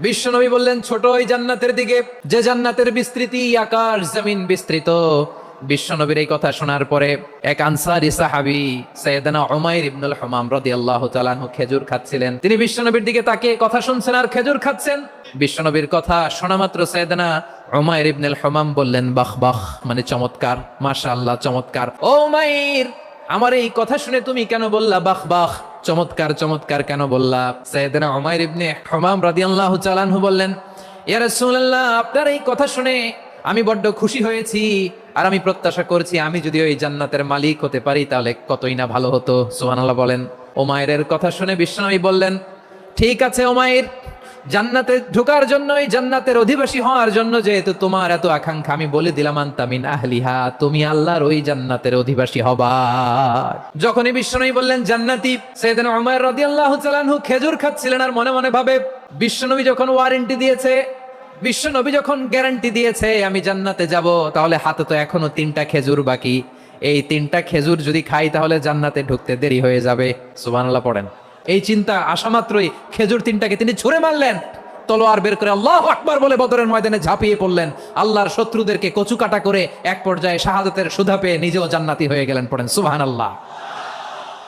বিশ্বনবী বললেন, ছোট ওই জান্নাতের দিকে যে জান্নাতের বিস্তৃতি আকাশ জমিন বিস্তৃত। বিশ্বনবীর এই কথা শোনার পরে এক আনসারী সাহাবী সাইয়েদনা উমাইর ইবনুল হুমাম রাদিয়াল্লাহু তাআলা আনহু খেজুর খাচ্ছিলেন। তিনি বিশ্বনবীর দিকে তাকিয়ে কথা শুনছেন আর খেজুর খাচ্ছেন। বিশ্বনবীর কথা শোনা মাত্র সাইয়েদনা উমাইর ইবনুল হুমাম বললেন, বাহ বাহ, মানে চমৎকার, মাশাআল্লাহ, চমৎকার। ও উমাইর, আমার এই কথা শুনে তুমি কেন বললা বাহ বাহ, চমৎকার চমৎকার কেন বললা? সাইয়েদনা উমাইর ইবনে হুমাম রাদিয়াল্লাহু তাআলা আনহু বললেন, ইয়া রাসূলুল্লাহ, আপনার এই কথা শুনে আমি বড্ড খুশি হয়েছি, আর আমি প্রত্যাশা করছি আমি যদি ওই জান্নাতের মালিক হতে পারি তাহলে কতই না ভালো হতো। সুবহানাল্লাহ বলেন। উমাইরের কথা শুনে বিশ্বনবী বললেন, ঠিক আছে উমাইর, জান্নাতে ঢোকার জন্য, এই জান্নাতের অধিবাসী হওয়ার জন্য যেহেতু তোমার এত আকাঙ্ক্ষা, আমি বলে দিলাম আনতা মিন আহলিহা, তুমি আল্লাহর ওই জান্নাতের অধিবাসী হবা। যখনই বিশ্বনবী বললেন জান্নাতি, সাইয়েদনা উমাইর রাদিয়াল্লাহু তাআলা আনহু খেজুর খাচ্ছিলেন আর মনে মনে ভাবে, বিশ্বনবী যখন ওয়ারেন্টি দিয়েছে, বিশ্বনবী যখন গ্যারান্টি দিয়েছে আমি জান্নাতে যাব, তাহলে হাতে তো এখনো 3টা খেজুর বাকি। এই 3টা খেজুর যদি খাই তাহলে জান্নাতে ঢুকতে দেরি হয়ে যাবে। সুবহানাল্লাহ পড়েন। এই চিন্তা আসা মাত্রই খেজুর 3টাকে তিনি ছুঁড়ে মারলেন, তলোয়ার বের করে আল্লাহু আকবার বলে বদরের ময়দানে ঝাঁপিয়ে পড়লেন। আল্লাহর শত্রুদেরকে কচুকাটা করে এক পর্যায়ে শাহাদাতের সুধা পেয়ে নিজেও জান্নাতি হয়ে গেলেন। পড়েন সুবহানাল্লাহ।